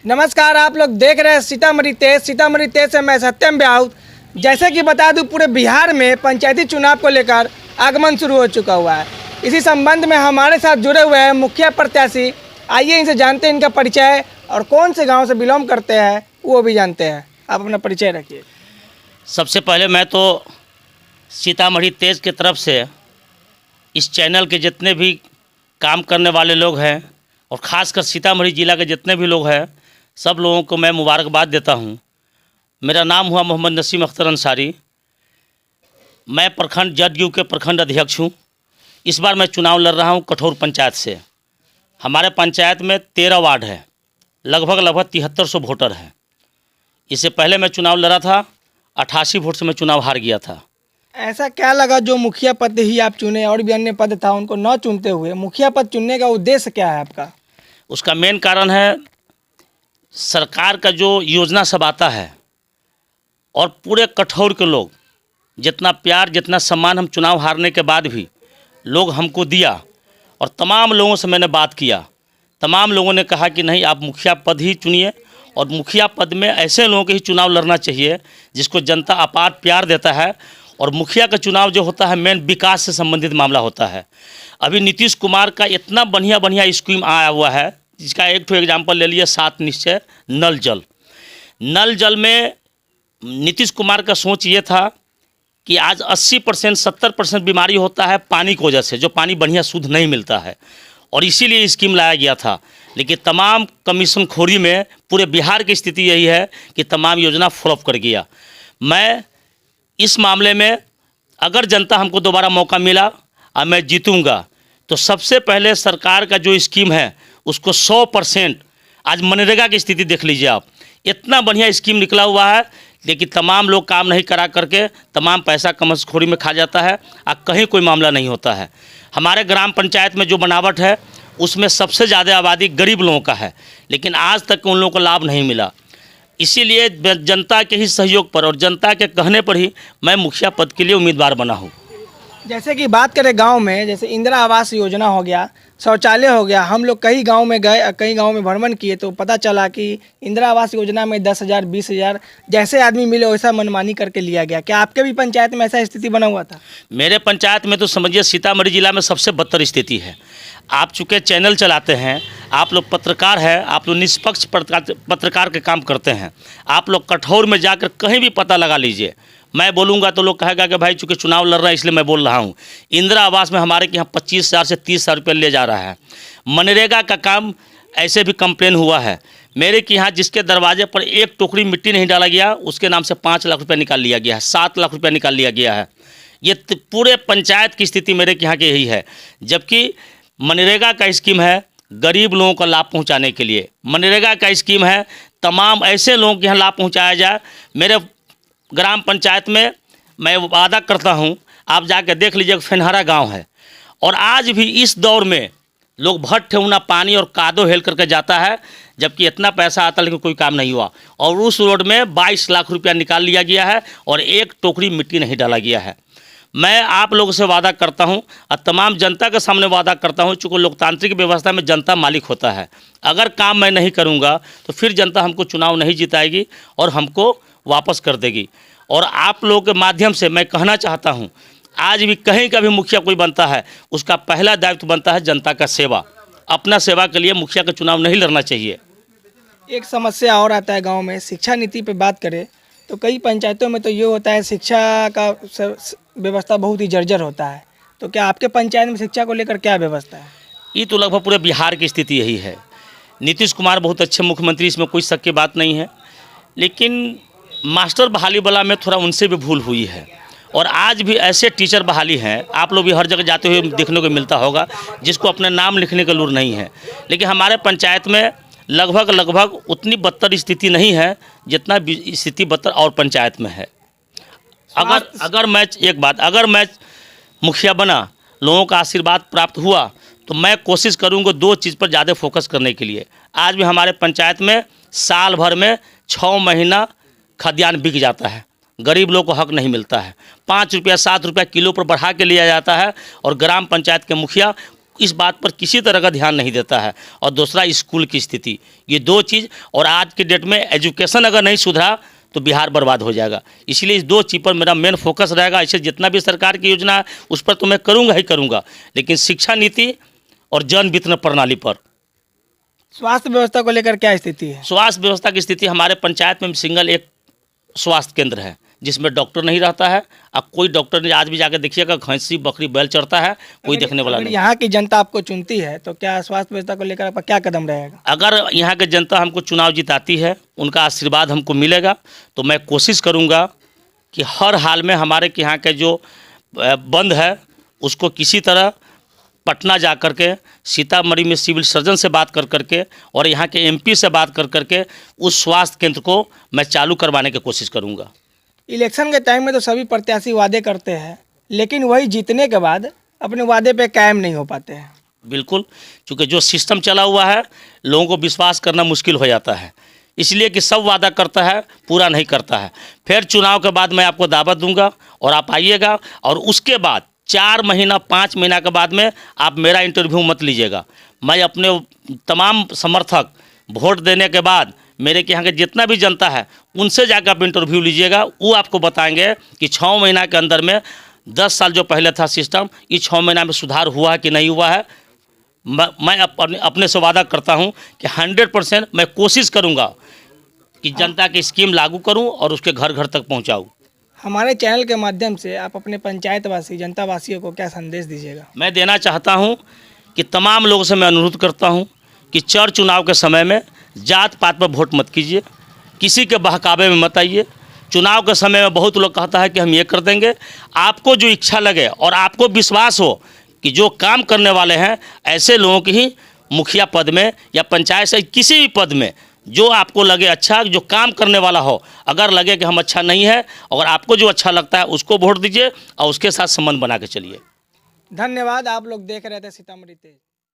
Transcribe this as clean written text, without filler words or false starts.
नमस्कार, आप लोग देख रहे हैं सीतामढ़ी तेज से मैं सत्यम ब्याहुत। जैसे कि बता दूं, पूरे बिहार में पंचायती चुनाव को लेकर आगमन शुरू हो चुका हुआ है। इसी संबंध में हमारे साथ जुड़े हुए हैं मुखिया प्रत्याशी। आइए इनसे जानते हैं इनका परिचय और कौन से गांव से बिलोंग करते हैं वो भी जानते हैं। आप अपना परिचय रखिए। सबसे पहले मैं तो सीतामढ़ी तेज की तरफ से इस चैनल के जितने भी काम करने वाले लोग हैं और ख़ासकर सीतामढ़ी ज़िला के जितने भी लोग हैं, सब लोगों को मैं मुबारकबाद देता हूं। मेरा नाम हुआ मोहम्मद नसीम अख्तर अंसारी। मैं प्रखंड जदयू के प्रखंड अध्यक्ष हूं। इस बार मैं चुनाव लड़ रहा हूं कठौर पंचायत से। हमारे पंचायत में 13 वार्ड है, लगभग 7300 वोटर हैं। इससे पहले मैं चुनाव लड़ा था, 88 वोट से मैं चुनाव हार गया था। ऐसा क्या लगा जो मुखिया पद ही आप चुने और भी अन्य पद था उनको न चुनते हुए? मुखिया पद चुनने का उद्देश्य क्या है आपका? उसका मेन कारण है सरकार का जो योजना सब आता है और पूरे कठौर के लोग जितना प्यार जितना सम्मान हम चुनाव हारने के बाद भी लोग हमको दिया, और तमाम लोगों से मैंने बात किया। तमाम लोगों ने कहा कि नहीं, आप मुखिया पद ही चुनिए, और मुखिया पद में ऐसे लोगों के ही चुनाव लड़ना चाहिए जिसको जनता अपार प्यार देता है। और मुखिया का चुनाव जो होता है मेन विकास से संबंधित मामला होता है। अभी नीतीश कुमार का इतना बढ़िया स्कीम आया हुआ है, जिसका एक तो एग्जाम्पल ले लिया 7 निश्चय नल जल। नल जल में नीतीश कुमार का सोच ये था कि आज 80% 70% बीमारी होता है पानी की वजह से, जो पानी बढ़िया शुद्ध नहीं मिलता है, और इसीलिए स्कीम लाया गया था। लेकिन तमाम कमीशन खोरी में पूरे बिहार की स्थिति यही है कि तमाम योजना फ्लॉप कर गया। मैं इस मामले में अगर जनता हमको दोबारा मौका मिला और मैं जीतूंगा, तो सबसे पहले सरकार का जो स्कीम है उसको 100%, आज मनरेगा की स्थिति देख लीजिए आप, इतना बढ़िया स्कीम निकला हुआ है, लेकिन तमाम लोग काम नहीं करा करके तमाम पैसा कमसखोरी में खा जाता है और कहीं कोई मामला नहीं होता है। हमारे ग्राम पंचायत में जो बनावट है उसमें सबसे ज़्यादा आबादी गरीब लोगों का है, लेकिन आज तक उन लोगों को लाभ नहीं मिला। इसीलिए जनता के ही सहयोग पर और जनता के कहने पर ही मैं मुखिया पद के लिए उम्मीदवार बना हूँ। जैसे कि बात करें गांव में, जैसे इंदिरा आवास योजना हो गया, शौचालय हो गया, हम लोग कई गांव में गए, कई गांव में भ्रमण किए तो पता चला कि इंदिरा आवास योजना में 10,000 20,000 जैसे आदमी मिले वैसा मनमानी करके लिया गया। क्या आपके भी पंचायत में ऐसा स्थिति बना हुआ था? मेरे पंचायत में तो समझिए सीतामढ़ी जिला में सबसे बदतर स्थिति है। आप चूँकि चैनल चलाते हैं, आप लोग पत्रकार हैं, आप लोग निष्पक्ष पत्रकार के काम करते हैं। आप लोग कठौर में जाकर कहीं भी पता लगा लीजिए, मैं बोलूँगा तो लोग कहेगा कि भाई चूँकि चुनाव लड़ रहा है इसलिए मैं बोल रहा हूँ। इंदिरा आवास में हमारे के यहाँ 25,000 से 30,000 रुपये ले जा रहा है। मनरेगा का काम ऐसे भी कंप्लेन हुआ है मेरे के यहाँ, जिसके दरवाजे पर एक टोकरी मिट्टी नहीं डाला गया उसके नाम से 5 लाख रुपये निकाल लिया गया है, 7 लाख रुपये निकाल लिया गया है। ये पूरे पंचायत की स्थिति मेरे के यहाँ की यही है। जबकि मनरेगा का स्कीम है गरीब लोगों को लाभ पहुँचाने के लिए, मनरेगा का स्कीम है तमाम ऐसे लोगों के यहाँ लाभ पहुँचाया जाए। मेरे ग्राम पंचायत में मैं वादा करता हूं, आप जाकर देख लीजिए, फेनहारा गांव है और आज भी इस दौर में लोग भट ठेहुना पानी और कादो हेल करके जाता है, जबकि इतना पैसा आता लेकिन कोई काम नहीं हुआ। और उस रोड में 22 लाख रुपया निकाल लिया गया है और एक टोकरी मिट्टी नहीं डाला गया है। मैं आप लोगों से वादा करता हूं और तमाम जनता के सामने वादा करता हूं, चूँकि लोकतांत्रिक व्यवस्था में जनता मालिक होता है। अगर काम मैं नहीं करूँगा तो फिर जनता हमको चुनाव नहीं जिताएगी और हमको वापस कर देगी। और आप लोगों के माध्यम से मैं कहना चाहता हूं, आज भी कहीं का भी मुखिया कोई बनता है उसका पहला दायित्व बनता है जनता का सेवा। अपना सेवा के लिए मुखिया का चुनाव नहीं लड़ना चाहिए। एक समस्या और आता है गांव में, शिक्षा नीति पे बात करें तो कई पंचायतों में तो ये होता है शिक्षा का व्यवस्था बहुत ही जर्जर होता है। तो क्या आपके पंचायत में शिक्षा को लेकर क्या व्यवस्था है? ये तो लगभग पूरे बिहार की स्थिति यही है। नीतीश कुमार बहुत अच्छे मुख्यमंत्री, इसमें कोई शक की बात नहीं है, लेकिन मास्टर बहाली वाला में थोड़ा उनसे भी भूल हुई है। और आज भी ऐसे टीचर बहाली हैं, आप लोग भी हर जगह जाते हुए देखने को मिलता होगा, जिसको अपने नाम लिखने का लूर नहीं है। लेकिन हमारे पंचायत में लगभग उतनी बदतर स्थिति नहीं है जितना स्थिति बदतर और पंचायत में है। अगर मैं मुखिया बना, लोगों का आशीर्वाद प्राप्त हुआ, तो मैं कोशिश करूँगा 2 चीज़ पर ज़्यादा फोकस करने के लिए। आज भी हमारे पंचायत में साल भर में 6 महीना खाद्यान्न बिक जाता है, गरीब लोग को हक नहीं मिलता है। 5 रुपया 7 रुपया किलो पर बढ़ा के लिया जाता है और ग्राम पंचायत के मुखिया इस बात पर किसी तरह का ध्यान नहीं देता है। और दूसरा स्कूल की स्थिति, ये दो चीज़, और आज के डेट में एजुकेशन अगर नहीं सुधरा तो बिहार बर्बाद हो जाएगा। इसलिए इस दो चीज़ पर मेरा मेन फोकस रहेगा। ऐसे जितना भी सरकार की योजना है उस पर तो मैं करूँगा ही करूँगा, लेकिन शिक्षा नीति और जन वितरण प्रणाली पर। स्वास्थ्य व्यवस्था को लेकर क्या स्थिति है? स्वास्थ्य व्यवस्था की स्थिति, हमारे पंचायत में सिंगल एक स्वास्थ्य केंद्र है जिसमें डॉक्टर नहीं रहता है। अब कोई डॉक्टर नहीं, आज भी जाकर देखिएगा भैंसी बकरी बैल चढ़ता है, कोई देखने वाला अगर नहीं। यहाँ की जनता आपको चुनती है तो क्या स्वास्थ्य व्यवस्था को लेकर आपका क्या कदम रहेगा? अगर यहाँ के जनता हमको चुनाव जिताती है, उनका आशीर्वाद हमको मिलेगा, तो मैं कोशिश करूँगा कि हर हाल में हमारे के यहाँ के जो बंद है उसको किसी तरह पटना जा कर के, सीतामढ़ी में सिविल सर्जन से बात कर करके और यहाँ के एमपी से बात कर करके उस स्वास्थ्य केंद्र को मैं चालू करवाने की कोशिश करूँगा। इलेक्शन के टाइम में तो सभी प्रत्याशी वादे करते हैं, लेकिन वही जीतने के बाद अपने वादे पे कायम नहीं हो पाते हैं। बिल्कुल, क्योंकि जो सिस्टम चला हुआ है लोगों को विश्वास करना मुश्किल हो जाता है, इसलिए कि सब वादा करता है पूरा नहीं करता है। फिर चुनाव के बाद मैं आपको दावत दूंगा और आप आइएगा, और उसके बाद 4 महीना 5 महीना के बाद में आप मेरा इंटरव्यू मत लीजिएगा। मैं अपने तमाम समर्थक वोट देने के बाद मेरे के यहाँ के जितना भी जनता है उनसे जाकर आप इंटरव्यू लीजिएगा। वो आपको बताएंगे कि 6 महीना के अंदर में 10 साल जो पहले था सिस्टम, ये 6 महीना में सुधार हुआ है कि नहीं हुआ है। मैं अपने से वादा करता हूँ कि 100% मैं कोशिश करूँगा कि जनता की स्कीम लागू करूँ और उसके घर घर तक पहुँचाऊँ। हमारे चैनल के माध्यम से आप अपने पंचायतवासी जनता वासियों को क्या संदेश दीजिएगा? मैं देना चाहता हूँ कि तमाम लोगों से मैं अनुरोध करता हूँ कि चर चुनाव के समय में जात पात पर वोट मत कीजिए, किसी के बहकावे में मत आइए। चुनाव के समय में बहुत लोग कहता है कि हम ये कर देंगे। आपको जो इच्छा लगे और आपको विश्वास हो कि जो काम करने वाले हैं ऐसे लोगों की ही मुखिया पद में या पंचायत से किसी भी पद में जो आपको लगे अच्छा, जो काम करने वाला हो, अगर लगे कि हम अच्छा नहीं है, और आपको जो अच्छा लगता है उसको वोट दीजिए और उसके साथ संबंध बना के चलिए। धन्यवाद। आप लोग देख रहे थे सीतामढ़ी तेज।